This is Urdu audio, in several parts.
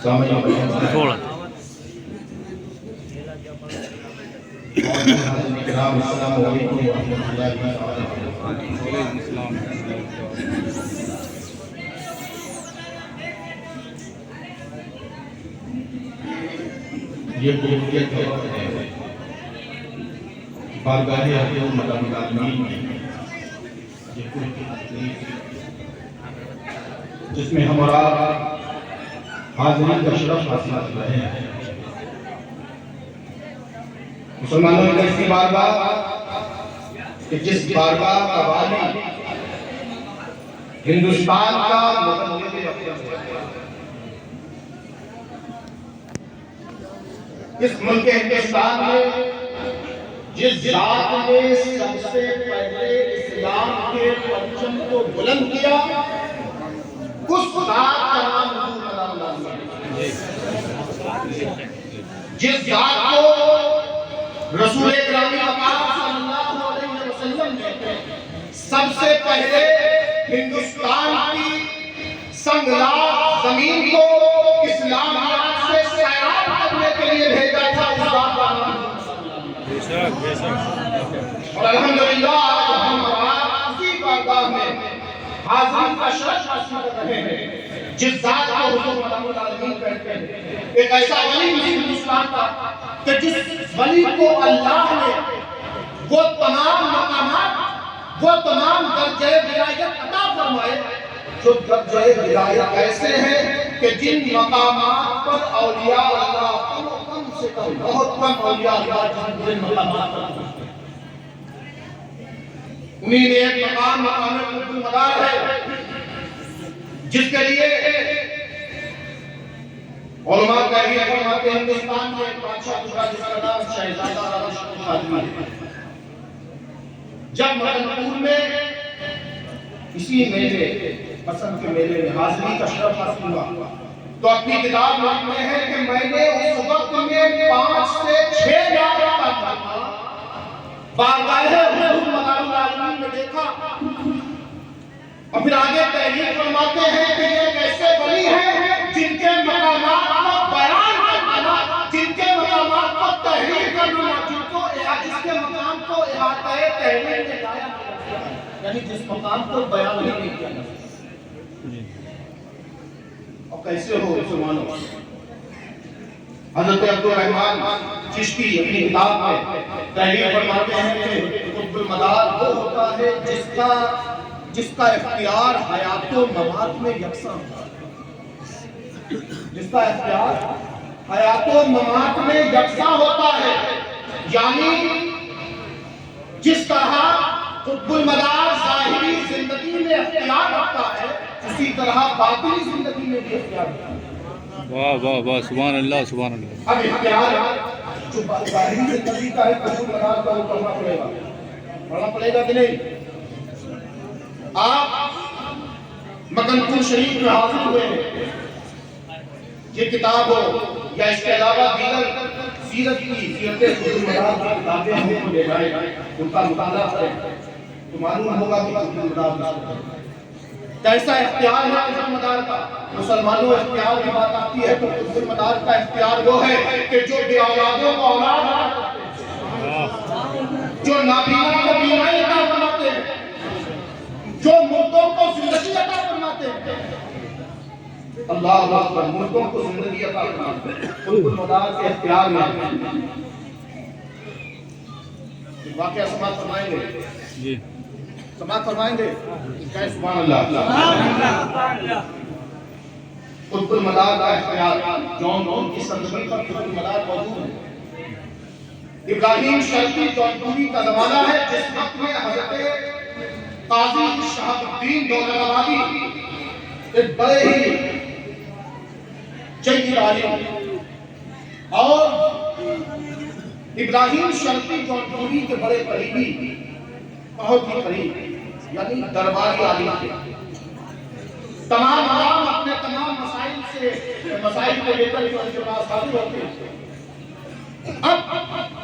تھوڑا السلام علیکم ورحمۃ اللہ وبرکاتہ۔ یہ قبولیت ہے بارگاہ حضور مدام العالمین میں، یہ کوئی تقریب جس میں ہمارا حاضرین کا شرف حاصل کر رہے ہیں۔ مسلمانوں کی ایسی بارگاہ کہ جس بارگاہ کا والی ہندوستان کا مبلغ اکرم ہے۔ اس ملک ہندوستان میں جس ذات نے سب سے پہلے اسلام کے پرچم کو بلند کیا، اس ذات کا نام حضور مدام العالمین ہے۔ جس ذات کو رسول اکرم پاک صلی اللہ علیہ وسلم نے سب سے پہلے ہندوستان کی سنگلاخ زمین کو اسلام سے سیراب کرنے کے لیے بھیجا تھا، اس ذات کا نام اور الحمدللہ آج ہم اسی بارگاہ میں حاضرین کا شرف حاصل کر رہے ہیں جس ذات کو حضور مدام العالمین کہتے ہیں۔ ایک ایسا ولی ہندوستان کا کہ جس ولی کو اللہ نے وہ تمام مقامات، وہ تمام درجہ ولایت عطا فرمائے جو درجہ ولایت ایسے ہیں کہ جن مقامات پر اولیاء اللہ کم سے کم بہت کم اولیاء اللہ جن مقامات پر انہی نے ایک مقام قطب المدار ہے جس کے لیے علماء کہیے فرماتے ہیں ہندوستان کے ایک بادشاہ گزرا جس کا نام شہزادہ راشد خادمی ہے۔ جب مدن پور میں اسی میلے پسند کے میلے میں حاضری کا شرف حاصل ہوا تو اپنی کتاب لکھتے ہیں کہ میں نے اس وقت میں 5 سے 6 لاکھ کا بارگاہ حضور مدام العالمین میں دیکھا۔ اور پھر آگے تحریر فرماتے ہیں کہ یہ ایک ایسے ولی ہیں جن کے مقامات کو بیان کرنا، جن کے مقامات کو تحریر کرنا، جس کے مقام کو احاطہ تحریر میں لایا، یعنی جس مقام کو بیان نہیں کیا جا سکتا۔ اور کیسے ہو مسلمانوں؟ حضرت عبدالرحمن چشتی اپنی کتاب میں تحریر فرماتے ہیں کہ قطب المدار وہ ہوتا ہے جس کا اختیار حیات و ممات میں یکساں ہوتا ہے، جس کا اختیار حیات و ممات میں یکساں ہوتا ہے، یعنی جس طرح قطب المدار ظاہری زندگی میں اختیار رکھتا ہے اسی طرح باطنی زندگی میں بھی اختیار رکھتا ہے۔ واہ واہ واہ، سبحان اللہ سبحان اللہ۔ اب اختیار جو ظاہری زندگی کا ہے قطب المدار کا وہ کرنا پڑے گا کہ نہیں؟ آپ مدن پور شریف میں حاضر ہوئے ہیں، یہ کتاب ہو یا اس کے علاوہ دیگر سیرت کی سیرت قطب المدار کی کتابیں ہم کو لے جائیں، ان کا مطالعہ کریں تو معلوم ہوگا کہ قطب المدار کیسا اختیار ہے قطب المدار کا۔ مسلمانوں اختیار کی بات آتی ہے تو قطب المدار کا اختیار وہ ہے کہ جو بے اولادوں کو اولاد عطا کرتے ہیں، جو نابینا کو بینائی عطا فرماتے ہیں، جو مردوں کو زندگی عطا فرماتے ہیں۔ اللہ اکبر، مردوں کو زندگی عطا فرماتے ہیں، قطب المدار کے اختیار میں واقعہ سماعت فرمائیں گے جی، سماعت فرمائیں گے؟ کہیں سبحان اللہ۔ قطب المدار کا اختیار جون کی سرزمین پر قطب المدار موجود ہے۔ ابراہیم شرقی جونپوری کا زمانہ ہے جس وقت میں حضرت قاضی شہاب الدین دولت-آبادی ایک بڑے ہی جنگی عالم اور ابراہیم شرقی جونپوری کے بڑے قریبی، بہت ہی قریب، یعنی درباری عالم تھے۔ تمام عوام اپنے تمام مسائل کو لے کر ان کے پاس حاضر ہوتے ہیں۔ اب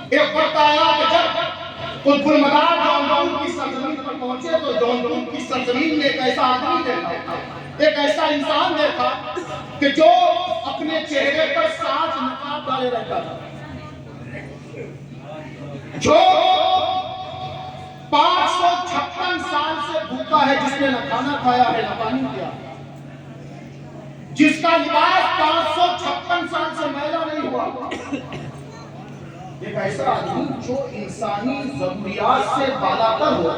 ایک وقت آیا کہ جب قطب المدار جونپور کی سرزمین پر پہنچے تو جونپور کی سرزمین نے ایک ایسا آدمی دیکھا، ایک ایسا انسان دیکھا کہ جو اپنے چہرے پر 7 نقاب ڈالے رہتا تھا. جو 556 سال سے بھوکا ہے، جس نے نہ کھانا کھایا ہے نہ پانی پیا، جس کا لباس 556 سال سے میلا نہیں ہوا، ایک ایسا آدمی جو انسانی ضروریات سے بالاتر ہو.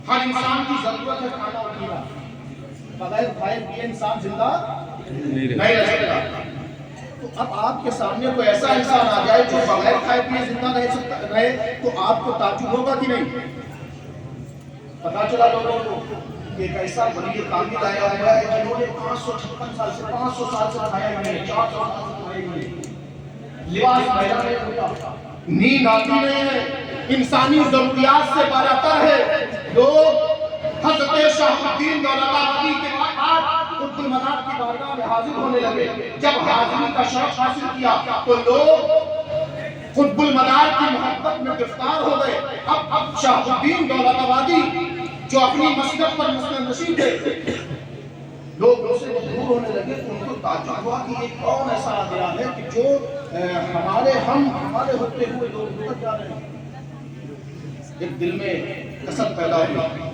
ہر انسان کی ضرورت ہے کھانا اور پینا، بغیر کھائے پیے انسان زندہ نہیں رہ سکتا. تو اب آپ کے سامنے کوئی ایسا انسان آ جائے جو بغیر کھائے پیے زندہ رہے تو آپ کو تعجب ہوگا کہ نہیں؟ پتا چلا لوگوں کو کہ ایک ایسا ولی کامل آیا ہوا ہے جنہوں نے 556 سال سے 500 سال سے کھایا نہیں، 400 سال سے کھایا نہیں، لباس میلا نہیں ہوتا، نیند آتی نہیں ہے، انسانی ضروریات سے بالاتر ہے. لوگ حضرت شاہ الدین دولت آبادی کے بعد قطب المنار کی بارگاہ میں حاضر ہونے لگے. جب حاضری کا شرف حاصل کیا تو لوگ قطب المنار کی محبت میں گرفتار ہو گئے. اب شاہ الدین دولت آبادی جو اپنی مسجد پر مسند نشین تھے، لوگ اسے دور ہونے لگے تو ان کو تعجب ہوا کہ یہ کون ایسا آدیا ہے کہ جو ہمارے ہوتے ہوئے لوگ گزر جا رہے ہیں. ایک دل میں کسر پیدا ہوئی.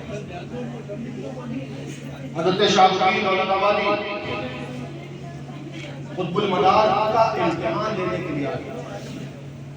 حضرت شاہ الدین دولت آبادی قطب المنار کا امتحان لینے کے لیے آئے.